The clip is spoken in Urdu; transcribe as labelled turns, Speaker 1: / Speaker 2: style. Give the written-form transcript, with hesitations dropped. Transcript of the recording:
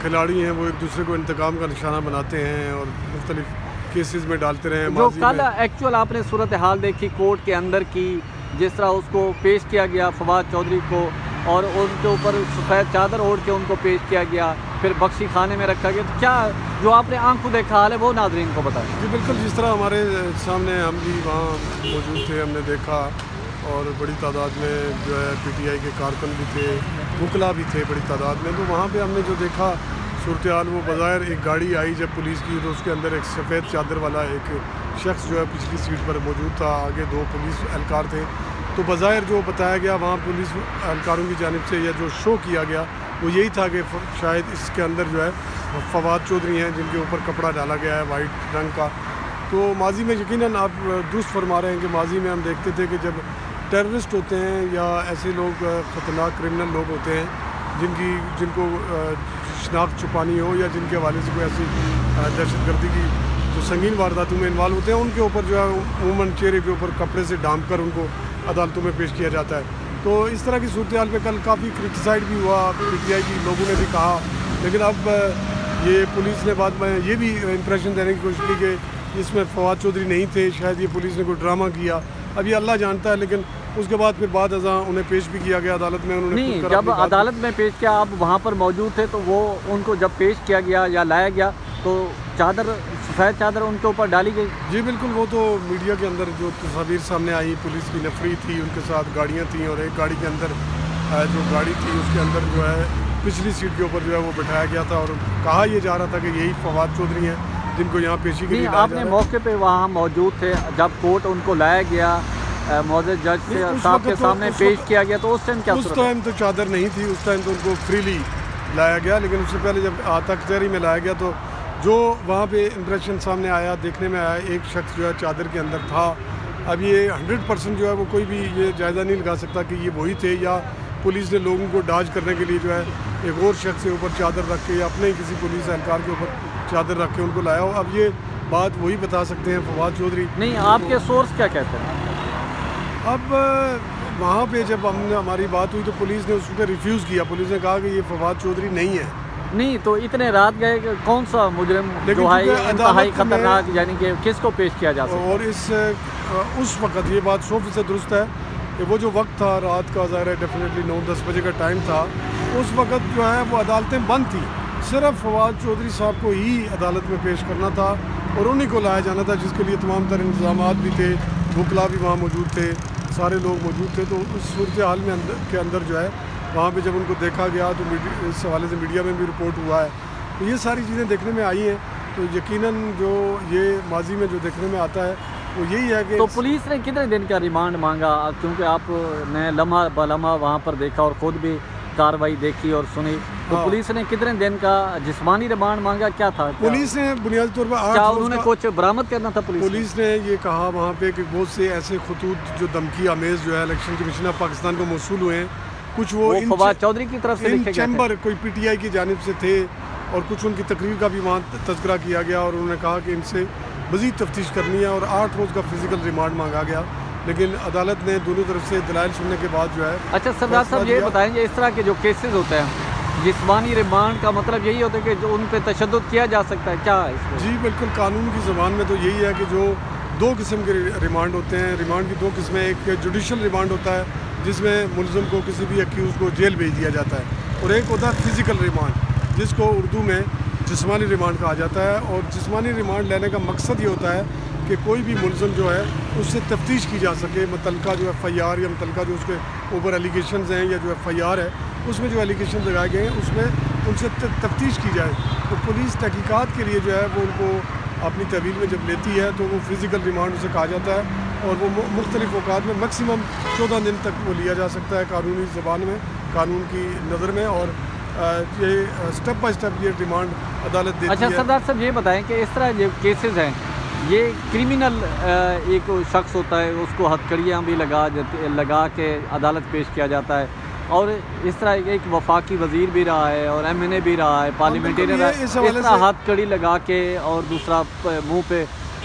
Speaker 1: کھلاڑی ہیں وہ ایک دوسرے کو انتقام کا نشانہ بناتے ہیں اور مختلف کیسز میں ڈالتے رہے ہیں
Speaker 2: جو کل ایکچوئل آپ نے صورتحال دیکھی کورٹ کے اندر کی، جس طرح اس کو پیش کیا گیا فواد چودھری کو، اور ان کے اوپر سفید چادر اوڑھ کے ان کو پیش کیا گیا، پھر بخشی خانے میں رکھا گیا، تو کیا جو آپ نے آنکھوں دیکھا حال ہے وہ ناظرین کو بتائیں؟
Speaker 1: جی بالکل، جس طرح ہمارے سامنے ہم بھی وہاں موجود تھے، ہم نے دیکھا، اور بڑی تعداد میں جو ہے پی ٹی آئی کے کارکن بھی تھے، وکلا بھی تھے بڑی تعداد میں، تو وہاں پہ ہم نے جو دیکھا صورتحال وہ بظاہر ایک گاڑی آئی جب پولیس کی، تو اس کے اندر ایک سفید چادر والا ایک شخص جو ہے پچھلی سیٹ پر موجود تھا، آگے 2 پولیس اہلکار تھے، تو بظاہر جو بتایا گیا وہاں پولیس اہلکاروں کی جانب سے یا جو شو کیا گیا وہ یہی تھا کہ شاید اس کے اندر جو ہے فواد چودھری ہیں جن کے اوپر کپڑا ڈالا گیا ہے وائٹ رنگ کا۔ تو ماضی میں یقیناً آپ درست فرما رہے ہیں کہ ماضی میں ہم دیکھتے تھے کہ جب ٹیررسٹ ہوتے ہیں یا ایسے لوگ خطرناک کرمنل لوگ ہوتے ہیں جن کو شناخت چھپانی ہو یا جن کے حوالے سے کوئی ایسی دہشت گردی کی جو سنگین وارداتوں میں انوالو ہوتے ہیں، ان کے اوپر جو ہے عموماً چہرے کے اوپر کپڑے سے ڈھانپ کر ان کو عدالتوں میں پیش کیا جاتا ہے۔ تو اس طرح کی صورتحال پہ کل کافی کرٹیسائڈ بھی ہوا، پی ٹی آئی کی لوگوں نے بھی کہا، لیکن اب یہ پولیس نے بعد میں یہ بھی امپریشن دینے کی کوشش کی کہ اس میں فواد چودھری نہیں تھے، شاید یہ پولیس نے کوئی ڈرامہ کیا، اب یہ اللہ جانتا ہے، لیکن اس کے بعد پھر بعد ازاں انہیں پیش بھی کیا گیا عدالت میں۔ انہوں نے
Speaker 2: نہیں، جب عدالت میں پیش کیا، آپ وہاں پر موجود تھے، تو وہ ان کو جب پیش کیا گیا یا لایا گیا تو چادر، سفید چادر ان کے اوپر ڈالی گئی؟
Speaker 1: جی بالکل، وہ تو میڈیا کے اندر جو تصاویر سامنے آئی، پولیس کی نفری تھی، ان کے ساتھ گاڑیاں تھیں، اور ایک گاڑی کے اندر جو گاڑی تھی اس کے اندر جو ہے پچھلی سیٹ کے اوپر جو ہے وہ بٹھایا گیا تھا، اور کہا یہ جا رہا تھا کہ یہی فواد چودھری ہیں جن کو یہاں پیشی کے لیے لایا جا رہا ہے۔
Speaker 2: آپ نے موقع پہ وہاں موجود تھے جب کورٹ ان کو لایا گیا، معزز جج صاحب کے سامنے پیش کیا گیا، تو اس ٹائم کیا
Speaker 1: اس ٹائم تو چادر نہیں تھی، اس ٹائم تو ان کو فریلی لایا گیا، لیکن اس سے پہلے جب آتا کچہری میں لایا گیا تو جو وہاں پہ امپریشن سامنے آیا، دیکھنے میں آیا، ایک شخص جو ہے چادر کے اندر تھا۔ اب یہ 100% جو ہے وہ کوئی بھی یہ جائزہ نہیں لگا سکتا کہ یہ وہی تھے، یا پولیس نے لوگوں کو ڈاج کرنے کے لیے جو ہے ایک اور شخص کے اوپر چادر رکھ کے یا اپنے ہی کسی پولیس اہلکار کے اوپر چادر رکھ کے ان کو لایا ہو۔ اب یہ بات وہی بتا سکتے ہیں فواد چودھری۔
Speaker 2: نہیں، آپ کے سورس کیا کہتے ہیں؟
Speaker 1: اب وہاں پہ جب ہماری بات ہوئی تو پولیس نے اس پہ ریفیوز کیا، پولیس نے کہا کہ یہ فواد چودھری نہیں ہے۔
Speaker 2: نہیں تو اتنے رات گئے کہ کون سا مجرم جو ہے انتہائی خطرناک، یعنی کہ کس کو پیش کیا جا سکتا؟
Speaker 1: اور اس وقت یہ بات 100% درست ہے کہ وہ جو وقت تھا رات کا، ظاہر ہے ڈیفینیٹلی 9-10 بجے کا ٹائم تھا، اس وقت جو ہے وہ عدالتیں بند تھیں، صرف فواد چودھری صاحب کو ہی عدالت میں پیش کرنا تھا اور انہی کو لایا جانا تھا، جس کے لیے تمام تر انتظامات بھی تھے، وکلا بھی وہاں موجود تھے، سارے لوگ موجود تھے۔ تو اس صورتحال میں کے اندر جو ہے وہاں پہ جب ان کو دیکھا گیا تو اس حوالے سے میڈیا میں بھی رپورٹ ہوا ہے، تو یہ ساری چیزیں دیکھنے میں آئی ہیں، تو یقیناً جو یہ ماضی میں جو دیکھنے میں آتا ہے وہ یہی ہے کہ
Speaker 2: تو پولیس نے کتنے دن کا ریمانڈ مانگا؟ کیونکہ آپ نے لمحہ بلمحہ وہاں پر دیکھا اور خود بھی کاروائی دیکھی اور سنی، تو پولیس نے کتنے دن کا جسمانی ریمانڈ مانگا؟ کیا تھا
Speaker 1: پولیس نے بنیادی طور پر 8
Speaker 2: کیا انہوں نے کچھ برآمد کرنا تھا؟
Speaker 1: پولیس نے یہ کہا وہاں پہ کہ بہت سے ایسے خطوط جو دھمکی آمیز جو ہے الیکشن کمیشن آف پاکستان کو موصول ہوئے ہیں، کچھ وہ
Speaker 2: فواد چودھری کی طرف سے لکھے گئے
Speaker 1: چیمبر کوئی پی ٹی آئی کی جانب سے تھے، اور کچھ ان کی تقریر کا بھی وہاں تذکرہ کیا گیا، اور انہوں نے کہا کہ ان سے مزید تفتیش کرنی ہے، اور 8 روز کا فزیکل ریمانڈ مانگا گیا، لیکن عدالت نے دونوں طرف سے دلائل سننے کے بعد جو ہے۔
Speaker 2: اچھا سردار صاحب یہ بتائیں گے، اس طرح کے جو کیسز ہوتے ہیں جسمانی ریمانڈ کا مطلب یہی ہوتا ہے کہ جو ان پہ تشدد کیا جا سکتا ہے، کیا ہے اس میں؟
Speaker 1: جی بالکل، قانون کی زبان میں تو یہی ہے کہ جو 2 قسم کے ریمانڈ ہوتے ہیں، ریمانڈ کی 2 قسمیں، ایک جوڈیشل ریمانڈ ہوتا ہے جس میں ملزم کو کسی بھی ایکیوز کو جیل بھیج دیا جاتا ہے، اور ایک ہوتا ہے فزیکل ریمانڈ جس کو اردو میں جسمانی ریمانڈ کہا جاتا ہے۔ اور جسمانی ریمانڈ لینے کا مقصد یہ ہوتا ہے کہ کوئی بھی ملزم جو ہے اس سے تفتیش کی جا سکے، متعلقہ جو ایف آئی آر یا متعلقہ جو اس کے اوپر ایلیگیشنز ہیں یا جو ایف آئی آر ہے اس میں جو ایلیگیشنز لگائے گئے ہیں اس میں ان سے تفتیش کی جائے۔ تو پولیس تحقیقات کے لیے جو ہے وہ ان کو اپنی تحویل میں جب لیتی ہے تو وہ فزیکل ریمانڈ اسے کہا جاتا ہے، اور وہ مختلف اوقات میں میکسیمم 14 دن تک وہ لیا جا سکتا ہے قانونی زبان میں، قانون کی نظر میں، اور یہ سٹیپ بائی سٹیپ یہ ڈیمانڈ عدالت دیتی ہے۔
Speaker 2: اچھا سردار صاحب یہ بتائیں کہ اس طرح جو کیسز ہیں، یہ کرمنل ایک شخص ہوتا ہے، اس کو ہتھکڑیاں بھی لگا کے عدالت پیش کیا جاتا ہے، اور اس طرح ایک وفاقی وزیر بھی رہا ہے اور ایم این اے بھی رہا ہے، پارلیمنٹیرین رہا ہے، اس طرح ہتھکڑی لگا کے اور دوسرا منہ پہ